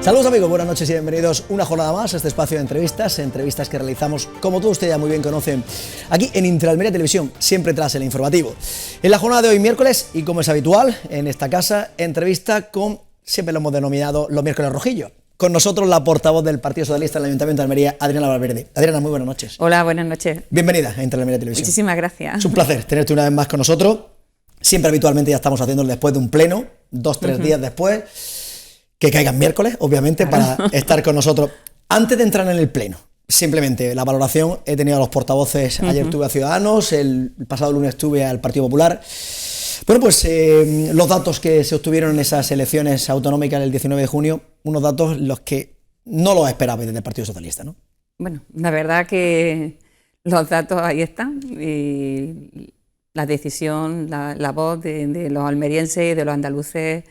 Saludos amigos, buenas noches y bienvenidos una jornada más a este espacio de entrevistas que realizamos, como todos ustedes ya muy bien conocen, aquí en Interalmería Televisión, siempre tras el informativo. En la jornada de hoy miércoles, y como es habitual en esta casa, entrevista con, siempre lo hemos denominado los miércoles rojillos. Con nosotros la portavoz del Partido Socialista en el Ayuntamiento de Almería, Adriana Valverde. Adriana, muy buenas noches. Hola, buenas noches. Bienvenida a Interalmería Televisión. Muchísimas gracias. Es un placer tenerte una vez más con nosotros. Siempre habitualmente ya estamos haciéndolo después de un pleno, 2-3 días después. Que caigan miércoles, obviamente, para estar con nosotros. Antes de entrar en el pleno, simplemente la valoración, he tenido a los portavoces, ayer estuve a Ciudadanos, el pasado lunes estuve al Partido Popular. Bueno, pues los datos que se obtuvieron en esas elecciones autonómicas del 19 de junio, unos datos los que no los esperaba desde el Partido Socialista, ¿no? Bueno, la verdad que los datos ahí están y la decisión, la voz de los almerienses y de los andaluces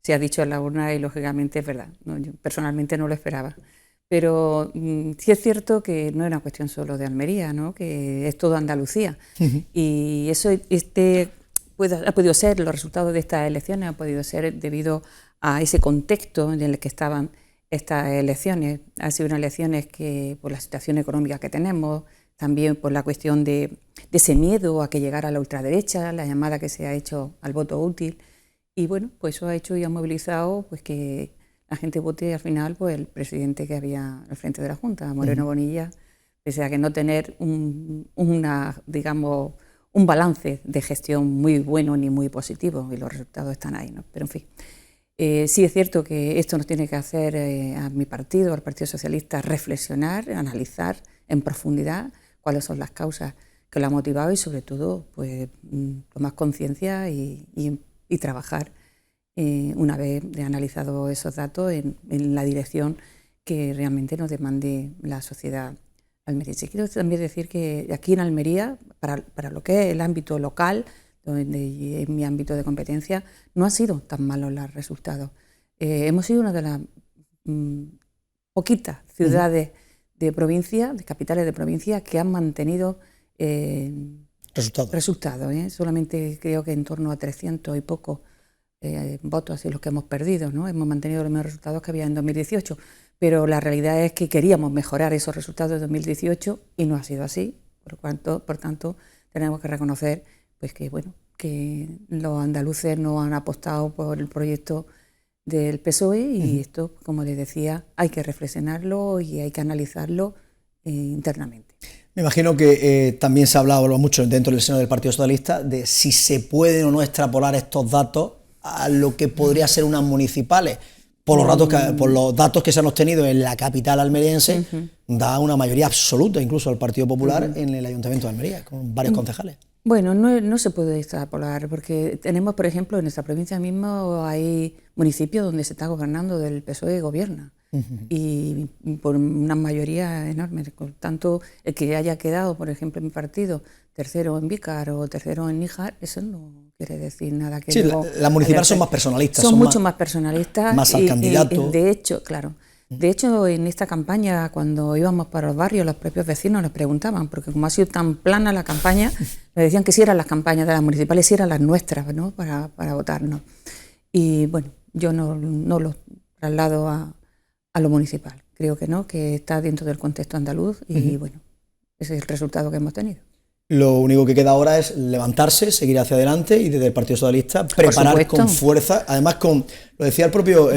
se ha dicho en la urna y lógicamente es verdad, ¿no? Yo personalmente no lo esperaba, pero sí es cierto que no es una cuestión solo de Almería, ¿no? Que es todo Andalucía y eso ha podido ser, los resultados de estas elecciones han podido ser debido a ese contexto en el que estaban estas elecciones. Han sido unas elecciones que por la situación económica que tenemos, también por la cuestión de ese miedo a que llegara la ultraderecha, la llamada que se ha hecho al voto útil. Y bueno, pues eso ha hecho y ha movilizado pues que la gente vote al final pues el presidente que había al frente de la Junta, Moreno Bonilla, pese a que no tener un balance de gestión muy bueno ni muy positivo, y los resultados están ahí, ¿no? Pero en fin, sí es cierto que esto nos tiene que hacer a mi partido, al Partido Socialista, reflexionar, analizar en profundidad cuáles son las causas que lo han motivado y sobre todo pues tomar conciencia y trabajar una vez analizado esos datos en la dirección que realmente nos demande la sociedad almeriense. Quiero también decir que aquí en Almería, para lo que es el ámbito local, donde es mi ámbito de competencia, no han sido tan malos los resultados. Hemos sido una de las poquitas ciudades de provincia, de capitales de provincia, que han mantenido resultados. Solamente creo que en torno a 300 y poco votos así los que hemos perdido, ¿no? Hemos mantenido los mismos resultados que había en 2018, pero la realidad es que queríamos mejorar esos resultados de 2018 y no ha sido así, por tanto tenemos que reconocer pues que los andaluces no han apostado por el proyecto del PSOE y esto, como les decía, hay que reflexionarlo y hay que analizarlo internamente. Me imagino que también se ha hablado mucho dentro del seno del Partido Socialista de si se pueden o no extrapolar estos datos a lo que podría ser unas municipales. Por los datos que se han obtenido en la capital almeriense, da una mayoría absoluta incluso al Partido Popular en el Ayuntamiento de Almería, con varios concejales. Bueno, no se puede extrapolar, porque tenemos, por ejemplo, en nuestra provincia mismo hay municipios donde se está gobernando del PSOE gobierna. Y por una mayoría enorme. Por tanto, el que haya quedado, por ejemplo, en mi partido, tercero en Vícar o tercero en Níjar, eso no quiere decir nada que... Sí, las municipales son más personalistas. Son mucho más personalistas. Más al candidato. De hecho, claro. De hecho, en esta campaña, cuando íbamos para los barrios, los propios vecinos nos preguntaban, porque como ha sido tan plana la campaña, nos decían que si eran las campañas de las municipales, si eran las nuestras, ¿no? para votarnos. Y bueno, yo no lo traslado a lo municipal. Creo que no, que está dentro del contexto andaluz y bueno, ese es el resultado que hemos tenido. Lo único que queda ahora es levantarse, seguir hacia adelante y desde el Partido Socialista preparar con fuerza, además lo decía el propio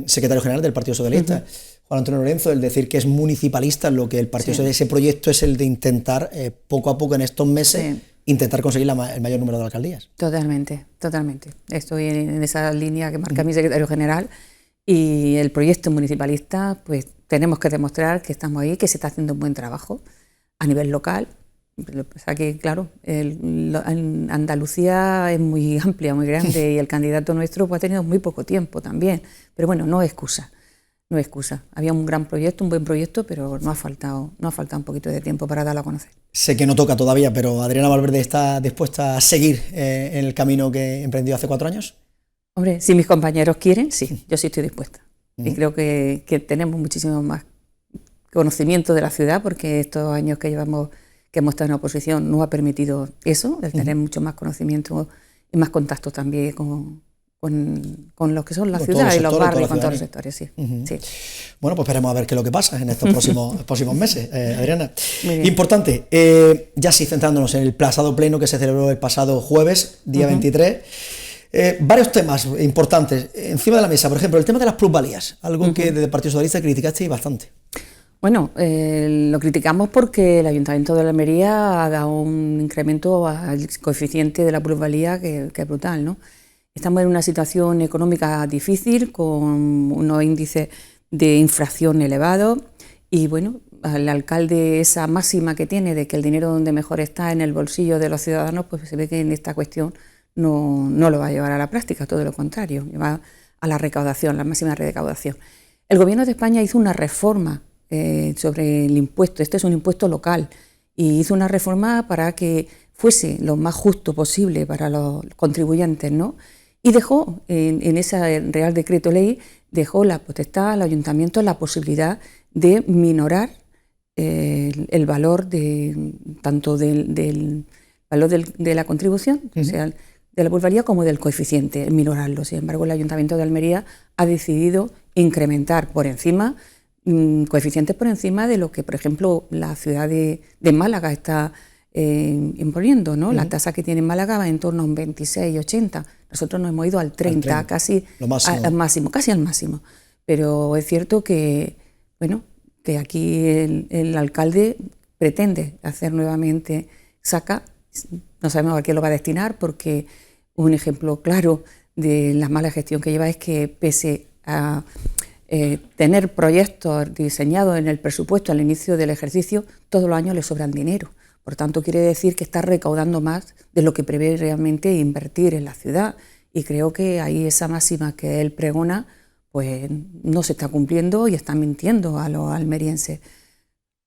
secretario general del Partido Socialista, Juan Antonio Lorenzo, el decir que es municipalista, lo que el Partido Socialista, ese proyecto es el de intentar poco a poco en estos meses intentar conseguir el mayor número de alcaldías. Totalmente. Estoy en esa línea que marca mi secretario general. Y el proyecto municipalista, pues tenemos que demostrar que estamos ahí, que se está haciendo un buen trabajo a nivel local. O sea que, claro, Andalucía es muy amplia, muy grande y el candidato nuestro pues, ha tenido muy poco tiempo también. Pero bueno, no es excusa. Había un gran proyecto, un buen proyecto, pero nos ha faltado un poquito de tiempo para darlo a conocer. Sé que no toca todavía, pero Adriana Valverde está dispuesta a seguir en el camino que emprendió hace 4 años. Hombre, si mis compañeros quieren, sí, yo sí estoy dispuesta. Y creo que tenemos muchísimo más conocimiento de la ciudad, porque estos años que hemos estado en oposición nos ha permitido eso, el tener mucho más conocimiento y más contacto también con con lo que son las Con ciudades y los sectores, barrios, con con la todos los ciudadanía. sectores, sí. Bueno, pues esperemos a ver qué es lo que pasa en estos próximos meses, Adriana. Muy bien. Importante, ya sí, centrándonos en el pasado pleno que se celebró el pasado jueves, día 23, varios temas importantes encima de la mesa. Por ejemplo, el tema de las plusvalías, algo que desde el Partido Socialista criticasteis bastante. Bueno, lo criticamos porque el Ayuntamiento de Almería ha dado un incremento al coeficiente de la plusvalía que es brutal, ¿no? Estamos en una situación económica difícil, con unos índices de inflación elevados y, bueno, al alcalde esa máxima que tiene de que el dinero donde mejor está en el bolsillo de los ciudadanos, pues se ve que en esta cuestión no lo va a llevar a la práctica, todo lo contrario, lleva a la recaudación, la máxima recaudación. El Gobierno de España hizo una reforma sobre el impuesto, este es un impuesto local, y hizo una reforma para que fuese lo más justo posible para los contribuyentes, ¿no? Y dejó en ese Real Decreto Ley, dejó la potestad al ayuntamiento la posibilidad de minorar el valor tanto del valor de la contribución, o sea, de la plusvalía, como del coeficiente, minorarlo. Sin embargo, el Ayuntamiento de Almería ha decidido incrementar por encima coeficientes por encima de lo que, por ejemplo, la ciudad de Málaga está imponiendo, ¿no? La tasa que tiene en Málaga va en torno a un 26,80. Nosotros nos hemos ido al 30, casi al máximo, casi al máximo. Pero es cierto que, bueno, que aquí el alcalde pretende hacer nuevamente, no sabemos a qué lo va a destinar, porque un ejemplo claro de la mala gestión que lleva es que, pese a tener proyectos diseñados en el presupuesto al inicio del ejercicio, todos los años le sobran dinero. Por tanto, quiere decir que está recaudando más de lo que prevé realmente invertir en la ciudad. Y creo que ahí esa máxima que él pregona, pues no se está cumpliendo y está mintiendo a los almerienses.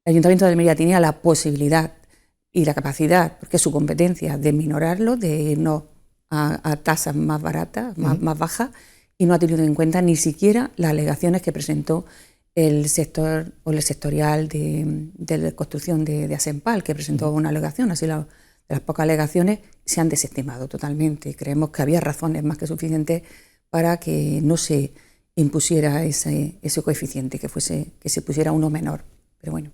El Ayuntamiento de Almería tenía la posibilidad y la capacidad, porque es su competencia, de minorarlo, de irnos a tasas más baratas, más bajas, y no ha tenido en cuenta ni siquiera las alegaciones que presentó el sector o el sectorial de construcción de Asempal, que presentó una alegación. Así de las pocas alegaciones se han desestimado totalmente, y creemos que había razones más que suficientes para que no se impusiera ese coeficiente, que se pusiera uno menor. Pero bueno,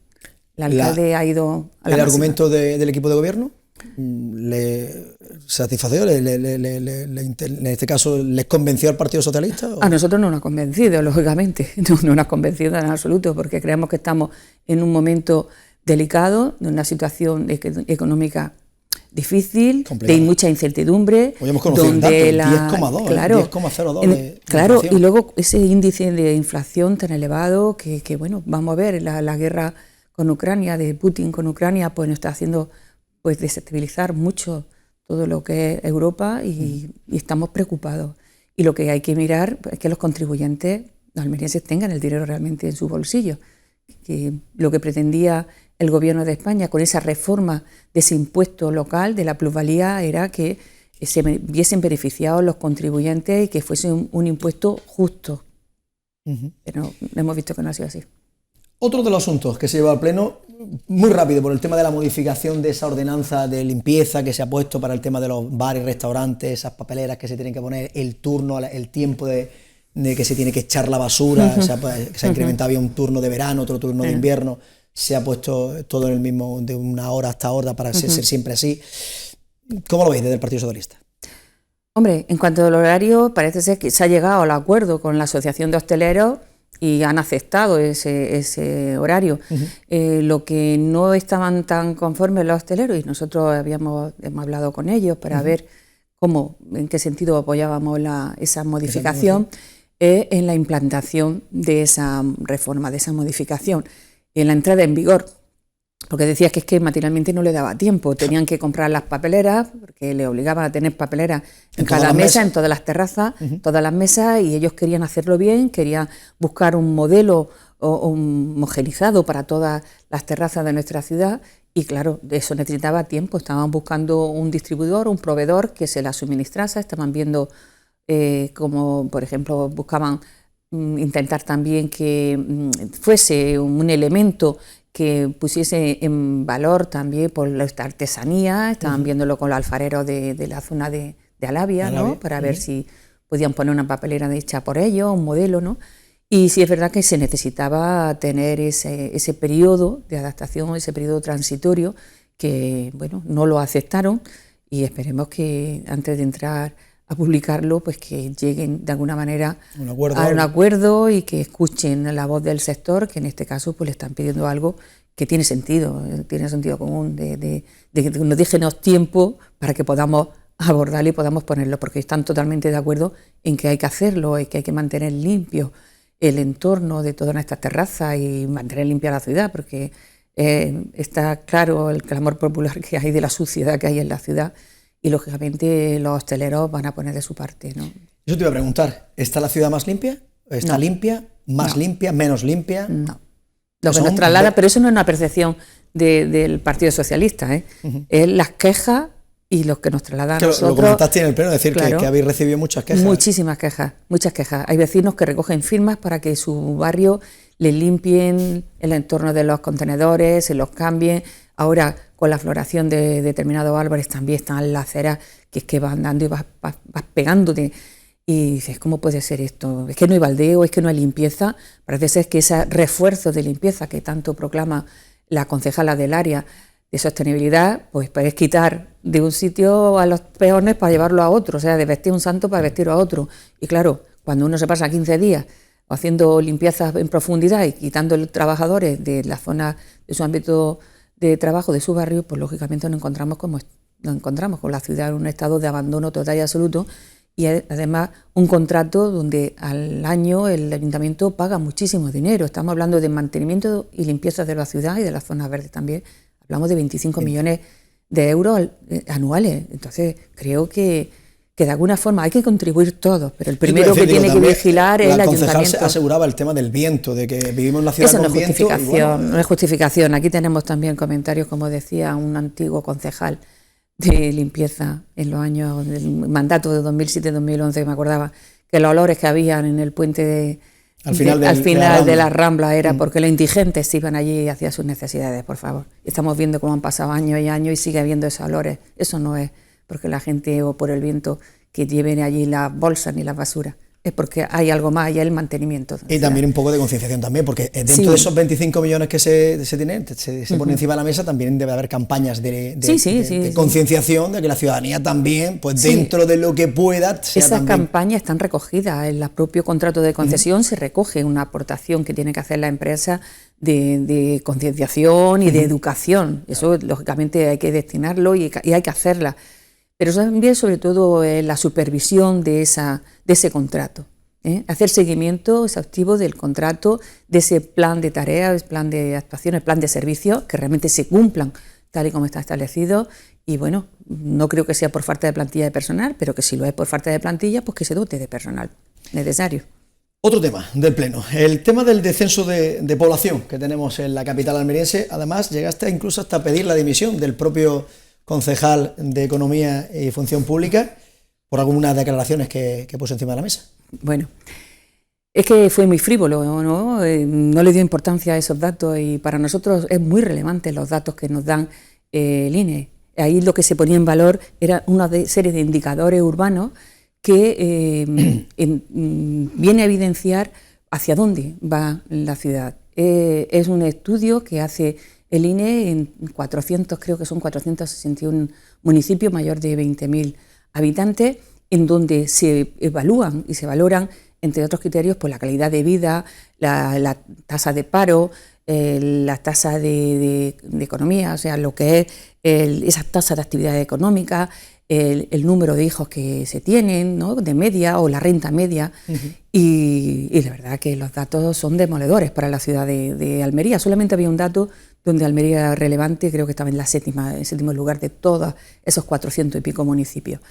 el alcalde ha ido a la ¿El máxima. argumento del equipo de gobierno le satisfació? En este caso, ¿les convenció al Partido Socialista? ¿O? A nosotros no nos ha convencido, lógicamente, no nos ha convencido en absoluto, porque creemos que estamos en un momento delicado, de una situación económica difícil, complicada, de mucha incertidumbre. Hoy hemos conocido donde 10,2, claro, 10,02 claro, y luego ese índice de inflación tan elevado que bueno, vamos a ver, la guerra con Ucrania, de Putin con Ucrania, pues nos está haciendo pues desestabilizar mucho todo lo que es Europa, y estamos preocupados. Y lo que hay que mirar es que los contribuyentes, los almerienses, tengan el dinero realmente en su bolsillo. Que lo que pretendía el Gobierno de España con esa reforma de ese impuesto local, de la plusvalía, era que se viesen beneficiados los contribuyentes y que fuese un impuesto justo. Pero hemos visto que no ha sido así. Otro de los asuntos que se lleva al Pleno, muy rápido, por el tema de la modificación de esa ordenanza de limpieza que se ha puesto para el tema de los bares, restaurantes, esas papeleras que se tienen que poner, el turno, el tiempo de que se tiene que echar la basura, se ha incrementado, había un turno de verano, otro turno de invierno, se ha puesto todo en el mismo, de una hora hasta hora, para ser siempre así. ¿Cómo lo veis desde el Partido Socialista? Hombre, en cuanto al horario, parece ser que se ha llegado al acuerdo con la Asociación de Hosteleros y han aceptado ese horario. Lo que no estaban tan conformes los hosteleros, y nosotros hemos hablado con ellos para ver en qué sentido apoyábamos esa modificación, es en la implantación de esa reforma, de esa modificación, en la entrada en vigor. Porque decías que es que materialmente no le daba tiempo, tenían que comprar las papeleras, porque le obligaban a tener papeleras en cada mesa, en todas las terrazas, todas las mesas, y ellos querían hacerlo bien, querían buscar un modelo homogenizado para todas las terrazas de nuestra ciudad, y claro, eso necesitaba tiempo. Estaban buscando un distribuidor, un proveedor que se la suministrase, estaban viendo como, por ejemplo, buscaban intentar también que fuese un elemento que pusiese en valor también por esta artesanía. Estaban viéndolo con los alfareros de la zona de Alavia, ¿no? Para ver si podían poner una papelera hecha por ellos, un modelo, ¿no? Y sí es verdad que se necesitaba tener ese periodo de adaptación, ese periodo transitorio, que bueno, no lo aceptaron, y esperemos que antes de entrar a publicarlo, pues que lleguen de alguna manera a un acuerdo y que escuchen la voz del sector, que en este caso pues le están pidiendo algo que tiene sentido común, de que nos déjenos tiempo para que podamos abordarlo y podamos ponerlo, porque están totalmente de acuerdo en que hay que hacerlo y que hay que mantener limpio el entorno de todas estas terrazas y mantener limpia la ciudad, porque está claro el clamor popular que hay de la suciedad que hay en la ciudad, y lógicamente los hosteleros van a poner de su parte, ¿no? Eso te iba a preguntar, ¿está la ciudad más limpia? ¿Está limpia? ¿Más limpia? ¿Menos limpia? No. Lo que nos traslada, pero eso no es una percepción del Partido Socialista, ¿eh? Es las quejas y los que nos trasladan a nosotros. Lo comentaste en el pleno, decir, claro, que habéis recibido muchas quejas. Muchísimas quejas, muchas quejas. Hay vecinos que recogen firmas para que su barrio le limpien el entorno de los contenedores, se los cambien. Ahora, con la floración de determinados árboles, también están las aceras que es que vas andando y vas pegándote. Y dices, ¿cómo puede ser esto? Es que no hay baldeo, es que no hay limpieza. Parece ser que ese refuerzo de limpieza que tanto proclama la concejala del área de sostenibilidad, pues es quitar de un sitio a los peones para llevarlo a otro, o sea, de vestir un santo para vestirlo a otro. Y claro, cuando uno se pasa 15 días haciendo limpiezas en profundidad y quitando los trabajadores de la zona de su ámbito de trabajo, de su barrio, pues lógicamente nos encontramos con la ciudad en un estado de abandono total y absoluto, y además un contrato donde al año el ayuntamiento paga muchísimo dinero. Estamos hablando de mantenimiento y limpieza de la ciudad y de las zonas verdes también. Hablamos de 25 millones de euros anuales. Entonces creo que de alguna forma hay que contribuir todos, pero el primero que tiene que vigilar es el ayuntamiento. La concejal aseguraba el tema del viento, de que vivimos en la ciudad con viento. Eso no es justificación. Aquí tenemos también comentarios, como decía un antiguo concejal de limpieza en los años del mandato de 2007-2011, que me acordaba que los olores que habían en el puente al final de la Rambla era porque los indigentes iban allí y hacían sus necesidades, por favor. Estamos viendo cómo han pasado años y años y sigue habiendo esos olores. Eso no es porque la gente o por el viento que lleven allí las bolsas ni las basuras. Es porque hay algo más, hay el mantenimiento. Y también un poco de concienciación también, porque dentro de esos 25 millones que se tienen, se ponen encima de la mesa, también debe haber campañas de concienciación, de que la ciudadanía también, pues dentro de lo que pueda... Esas campañas están recogidas en el propio contrato de concesión, se recoge una aportación que tiene que hacer la empresa de concienciación y de educación. Eso, lógicamente, hay que destinarlo y hay que hacerla. Pero también, sobre todo, la supervisión de ese contrato. Hacer seguimiento exhaustivo del contrato, de ese plan de tareas, plan de actuaciones, plan de servicios, que realmente se cumplan tal y como está establecido. Y bueno, no creo que sea por falta de plantilla de personal, pero que si lo es por falta de plantilla, pues que se dote de personal necesario. Otro tema del Pleno, el tema del descenso de población que tenemos en la capital almeriense. Además, llegaste incluso hasta pedir la dimisión del propio concejal de Economía y Función Pública por algunas declaraciones que puso encima de la mesa. Bueno, es que fue muy frívolo, ¿no? No le dio importancia a esos datos, y para nosotros es muy relevante los datos que nos dan el INE. Ahí lo que se ponía en valor era una serie de indicadores urbanos que viene a evidenciar hacia dónde va la ciudad. Es un estudio que hace el INE en 461 municipios, mayor de 20.000 habitantes, en donde se evalúan y se valoran, entre otros criterios, pues la calidad de vida, la tasa de paro, la tasa de economía, o sea, lo que es esa tasa de actividad económica, el número de hijos que se tienen, ¿no?, de media, o la renta media. Y la verdad que los datos son demoledores para la ciudad de Almería. Solamente había un dato donde Almería era relevante, creo que estaba en el séptimo lugar de todos esos 400 y pico municipios.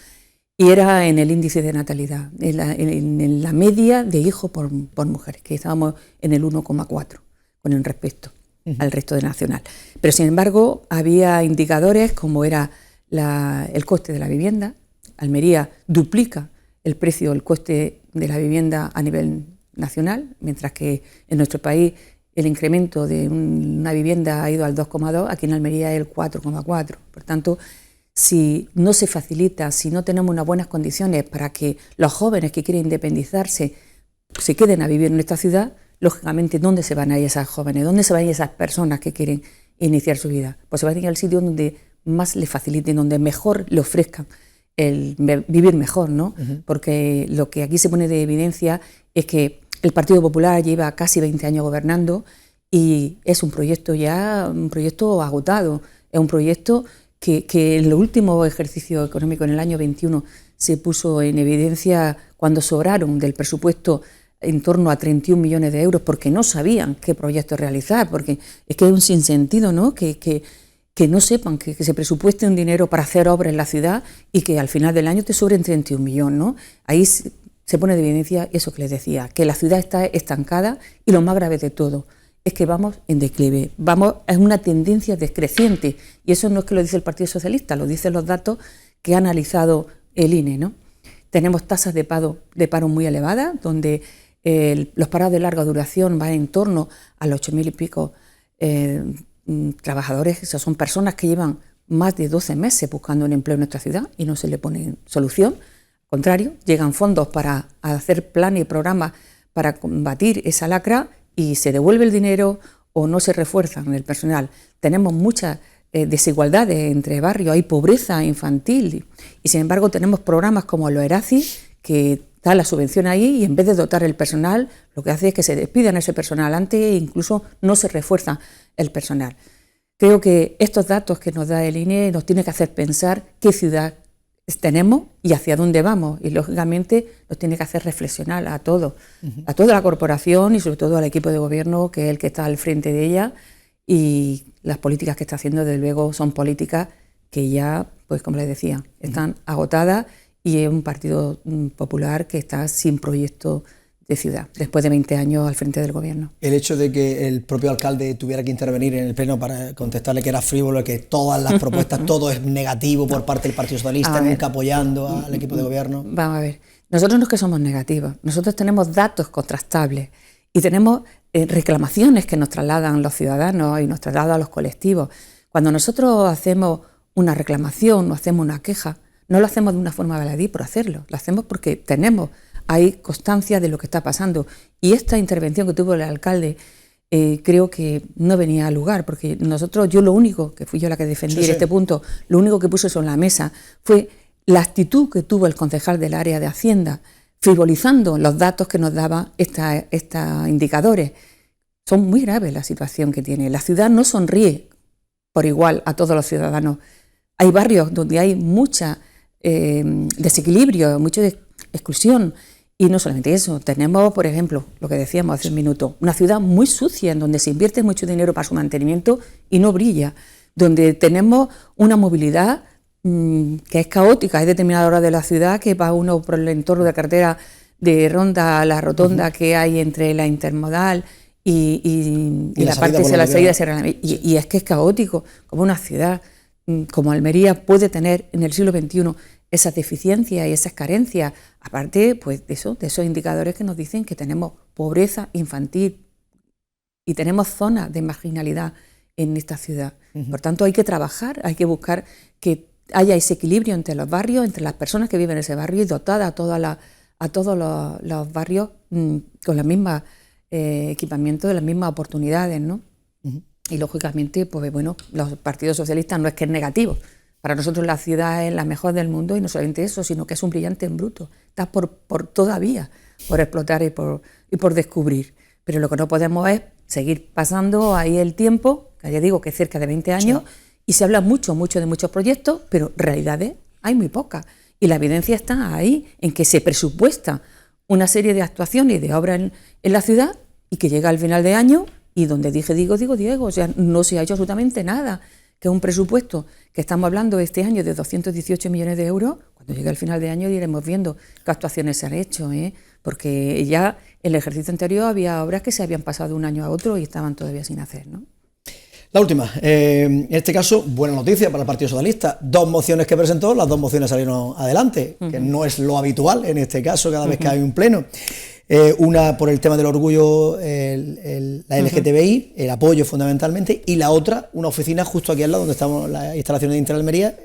Y era en el índice de natalidad, en la media de hijos por mujeres, que estábamos en el 1,4 con el respecto al resto de nacional. Pero sin embargo había indicadores como era el coste de la vivienda. Almería duplica el precio, el coste de la vivienda a nivel nacional, mientras que en nuestro país el incremento de una vivienda ha ido al 2,2, aquí en Almería es el 4,4. Por tanto, si no se facilita, si no tenemos unas buenas condiciones para que los jóvenes que quieren independizarse se queden a vivir en esta ciudad, lógicamente, ¿dónde se van a ir esas jóvenes? ¿Dónde se van a ir esas personas que quieren iniciar su vida? Pues se van a ir al sitio donde más le faciliten, donde mejor le ofrezcan el vivir mejor, ¿no? Porque lo que aquí se pone de evidencia es que el Partido Popular lleva casi 20 años gobernando y es un proyecto agotado, es un proyecto que en el último ejercicio económico, en el año 21, se puso en evidencia cuando sobraron del presupuesto en torno a 31 millones de euros porque no sabían qué proyecto realizar, porque es que es un sinsentido, ¿no? Que no sepan que se presupueste un dinero para hacer obras en la ciudad y que al final del año te sobren 31 millones, ¿no? Ahí se pone de evidencia eso que les decía, que la ciudad está estancada y lo más grave de todo es que vamos en declive, es una tendencia descreciente y eso no es que lo dice el Partido Socialista, lo dicen los datos que ha analizado el INE, ¿no? Tenemos tasas de paro muy elevadas, donde los parados de larga duración van en torno a los 8.000 y pico trabajadores, esas son personas que llevan más de 12 meses buscando un empleo en nuestra ciudad y no se le pone solución. Al contrario, llegan fondos para hacer planes y programas para combatir esa lacra y se devuelve el dinero o no se refuerzan el personal. Tenemos muchas desigualdades entre barrios, hay pobreza infantil y sin embargo tenemos programas como los ERACI que da la subvención ahí y en vez de dotar el personal lo que hace es que se despidan a ese personal antes e incluso no se refuerza el personal. Creo que estos datos que nos da el INE nos tiene que hacer pensar qué ciudad tenemos y hacia dónde vamos y lógicamente nos tiene que hacer reflexionar a todos, a toda la corporación y sobre todo al equipo de gobierno que es el que está al frente de ella y las políticas que está haciendo desde luego son políticas que ya, pues como les decía, están agotadas y es un Partido Popular que está sin proyecto de ciudad, después de 20 años al frente del gobierno. El hecho de que el propio alcalde tuviera que intervenir en el pleno para contestarle que era frívolo, que todas las propuestas, todo es negativo por parte del Partido Socialista, nunca apoyando al equipo de gobierno. Vamos a ver, nosotros no es que somos negativos, nosotros tenemos datos contrastables y tenemos reclamaciones que nos trasladan los ciudadanos y nos trasladan los colectivos. Cuando nosotros hacemos una reclamación o hacemos una queja, no lo hacemos de una forma baladí por hacerlo, lo hacemos porque hay constancia de lo que está pasando. Y esta intervención que tuvo el alcalde creo que no venía al lugar, porque yo lo único, que fui yo la que defendí en este punto, lo único que puse sobre la mesa fue la actitud que tuvo el concejal del área de Hacienda, frivolizando los datos que nos daban estos indicadores. Son muy graves la situación que tiene. La ciudad no sonríe por igual a todos los ciudadanos. Hay barrios donde hay mucha desequilibrio, mucha exclusión. Y no solamente eso, tenemos, por ejemplo, lo que decíamos hace un minuto, una ciudad muy sucia en donde se invierte mucho dinero para su mantenimiento y no brilla, donde tenemos una movilidad que es caótica, hay determinadas horas de la ciudad que va uno por el entorno de carretera de Ronda a la rotonda que hay entre la intermodal y la parte de la salida y es que es caótico, como una ciudad como Almería puede tener en el siglo XXI esas deficiencias y esas carencias, aparte pues de esos indicadores que nos dicen que tenemos pobreza infantil y tenemos zonas de marginalidad en esta ciudad. Por tanto, hay que trabajar, hay que buscar que haya ese equilibrio entre los barrios, entre las personas que viven en ese barrio y dotar a todos los barrios con los mismos equipamientos, las mismas oportunidades, ¿no? Y lógicamente, pues bueno, los partidos socialistas no es que es negativo. Para nosotros la ciudad es la mejor del mundo y no solamente eso, sino que es un brillante en bruto. Está todavía por explotar y por descubrir. Pero lo que no podemos es seguir pasando ahí el tiempo, que ya digo que es cerca de 20 años, y se habla mucho de muchos proyectos, pero realidades hay muy pocas. Y la evidencia está ahí, en que se presupuesta una serie de actuaciones y de obras en la ciudad y que llega al final de año y donde digo, o sea, no se ha hecho absolutamente nada. Que es un presupuesto que estamos hablando este año de 218 millones de euros, cuando llegue al final de año iremos viendo qué actuaciones se han hecho, porque ya en el ejercicio anterior había obras que se habían pasado de un año a otro y estaban todavía sin hacer, ¿no? La última, en este caso, buena noticia para el Partido Socialista. 2 mociones que presentó, las 2 mociones salieron adelante, que no es lo habitual en este caso cada vez que hay un pleno. Una por el tema del orgullo, la LGTBI, el apoyo fundamentalmente, y la otra, una oficina justo aquí al lado donde estamos, las instalaciones de Intraalmería,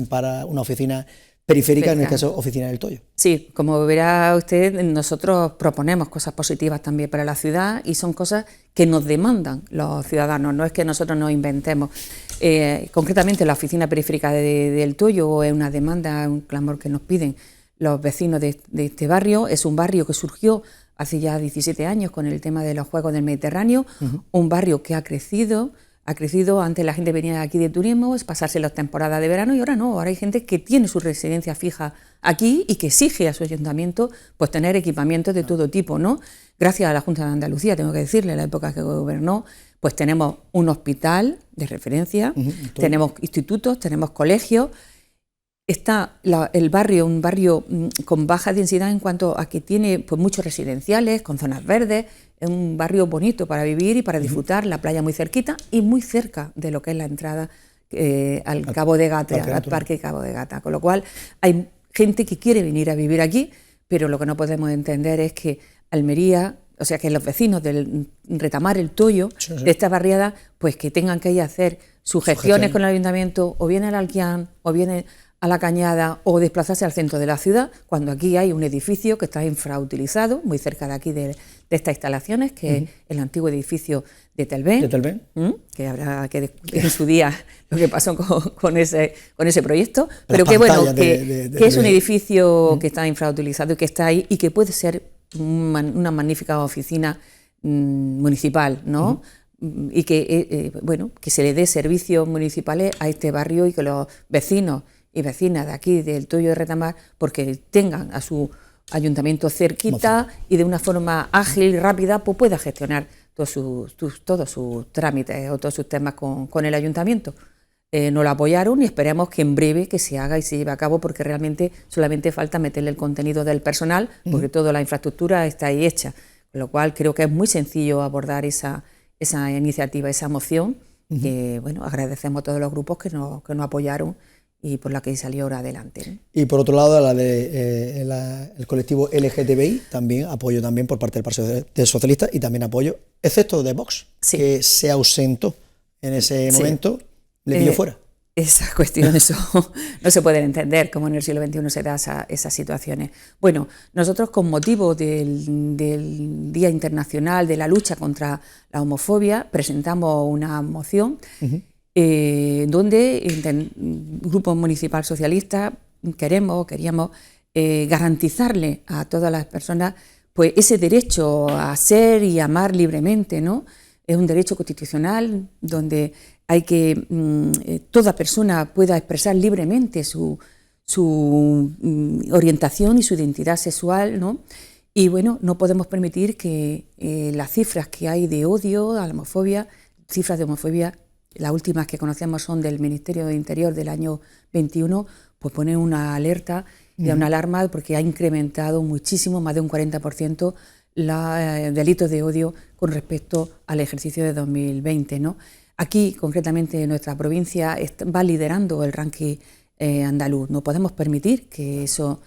para una oficina periférica, en el caso Oficina del Toyo. Sí, como verá usted, nosotros proponemos cosas positivas también para la ciudad y son cosas que nos demandan los ciudadanos, no es que nosotros nos inventemos. Concretamente la oficina periférica del Toyo es una demanda, un clamor que nos piden los vecinos de este barrio. Es un barrio que surgió hace ya 17 años con el tema de los Juegos del Mediterráneo, un barrio que ha crecido. Antes la gente venía aquí de turismo, es pasarse las temporadas de verano, y ahora no, ahora hay gente que tiene su residencia fija aquí y que exige a su ayuntamiento pues tener equipamientos de todo tipo, ¿no? Gracias a la Junta de Andalucía, tengo que decirle, en la época que gobernó, pues tenemos un hospital de referencia, tenemos institutos, tenemos colegios. Está el barrio, un barrio con baja densidad en cuanto a que tiene pues muchos residenciales, con zonas verdes, es un barrio bonito para vivir y para disfrutar, la playa muy cerquita y muy cerca de lo que es la entrada al Cabo de Gata, al Parque Cabo de Gata, con lo cual hay gente que quiere venir a vivir aquí, pero lo que no podemos entender es que Almería, o sea que los vecinos del Retamar, el Toyo, de esta barriada, pues que tengan que ir a hacer sus gestiones con el ayuntamiento, o bien al Alquián, o bien a la Cañada, o desplazarse al centro de la ciudad, cuando aquí hay un edificio que está infrautilizado, muy cerca de aquí de estas instalaciones, que es el antiguo edificio de Telbén, que habrá que discutir en su día lo que pasó con ese proyecto, pero que bueno, que es un edificio que está infrautilizado y que está ahí y que puede ser una magnífica oficina municipal, ¿no? Y que bueno, que se le dé servicios municipales a este barrio y que los vecinos y vecinas de aquí del Toyo de Retamar, porque tengan a su ayuntamiento cerquita y de una forma ágil y rápida, pues pueda gestionar todos sus trámites o todos sus temas con el ayuntamiento. Nos lo apoyaron y esperemos que en breve que se haga y se lleve a cabo, porque realmente solamente falta meterle el contenido del personal, porque toda la infraestructura está ahí hecha, con lo cual creo que es muy sencillo abordar esa iniciativa, esa moción, que bueno, agradecemos a todos los grupos que nos apoyaron y por la que salió ahora adelante, ¿no? Y por otro lado, el colectivo LGTBI, también apoyo también por parte del Partido Socialista, y también apoyo, excepto de Vox, que se ausentó en ese momento, le pilló fuera. Esas cuestiones no se pueden entender, cómo en el siglo XXI se dan esas situaciones. Bueno, nosotros con motivo del Día Internacional de la Lucha contra la Homofobia presentamos una moción donde el Grupo Municipal Socialista queríamos garantizarle a todas las personas pues ese derecho a ser y amar libremente, ¿no? Es un derecho constitucional donde hay que toda persona pueda expresar libremente su orientación y su identidad sexual, ¿no? Y bueno, no podemos permitir que las cifras que hay de odio a la homofobia, cifras de homofobia, las últimas que conocemos son del Ministerio de Interior del año 21, pues ponen una alerta y una alarma, porque ha incrementado muchísimo, más de un 40%, los delitos de odio con respecto al ejercicio de 2020, ¿no? Aquí, concretamente, en nuestra provincia va liderando el ranking andaluz. No podemos permitir que eso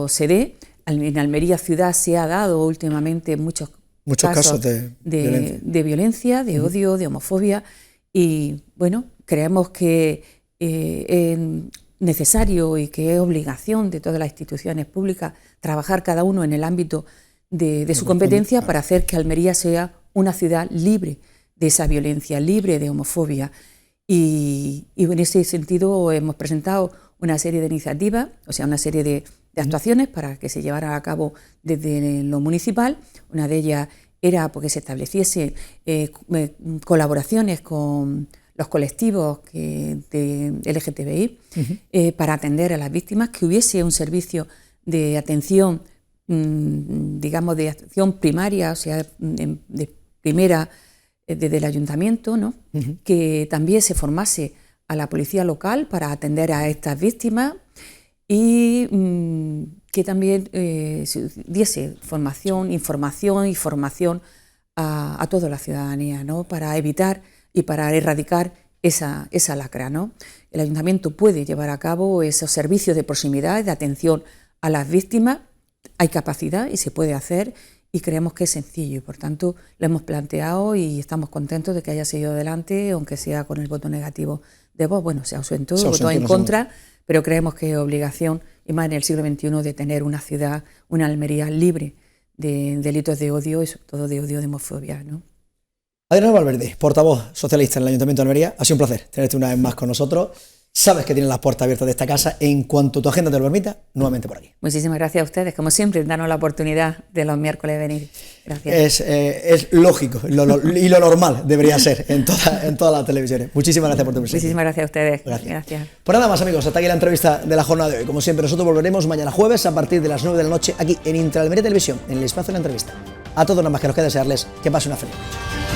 se dé. En Almería ciudad se ha dado últimamente muchos casos de violencia, de odio, de homofobia. Y bueno, creemos que es necesario y que es obligación de todas las instituciones públicas trabajar cada uno en el ámbito de su competencia para hacer que Almería sea una ciudad libre de esa violencia, libre de homofobia. Y en ese sentido hemos presentado una serie de iniciativas, o sea, una serie de actuaciones para que se llevara a cabo desde lo municipal. Una de ellas era porque se estableciese colaboraciones con los colectivos de LGTBI para atender a las víctimas, que hubiese un servicio de atención, digamos, de atención primaria, o sea, de primera, desde el ayuntamiento, ¿no? Que también se formase a la policía local para atender a estas víctimas y que también se diese información y formación a toda la ciudadanía, ¿no? Para evitar y para erradicar esa lacra, ¿no? El ayuntamiento puede llevar a cabo esos servicios de proximidad, de atención a las víctimas, hay capacidad y se puede hacer, y creemos que es sencillo, y por tanto lo hemos planteado y estamos contentos de que haya seguido adelante, aunque sea con el voto negativo de Vox. Bueno, se ausentó, votó en contra, pero creemos que es obligación, y más en el siglo XXI, de tener una ciudad, una Almería libre de delitos de odio y sobre todo de odio, de homofobia, ¿no? Adriana Valverde, portavoz socialista en el Ayuntamiento de Almería, ha sido un placer tenerte una vez más con nosotros. Sabes que tienes las puertas abiertas de esta casa, en cuanto tu agenda te lo permita, nuevamente por aquí. Muchísimas gracias a ustedes, como siempre, darnos la oportunidad de los miércoles de venir. Gracias. Es lógico y lo normal debería ser en todas las televisiones. Muchísimas gracias por tu presencia. Muchísimas gracias a ustedes. Gracias. Pues nada más, amigos, hasta aquí la entrevista de la jornada de hoy. Como siempre, nosotros volveremos mañana jueves a partir de las 9 de la noche aquí en Intraalmería Televisión, en el espacio de la entrevista. A todos nada más que nos queda desearles que pasen una feliz noche.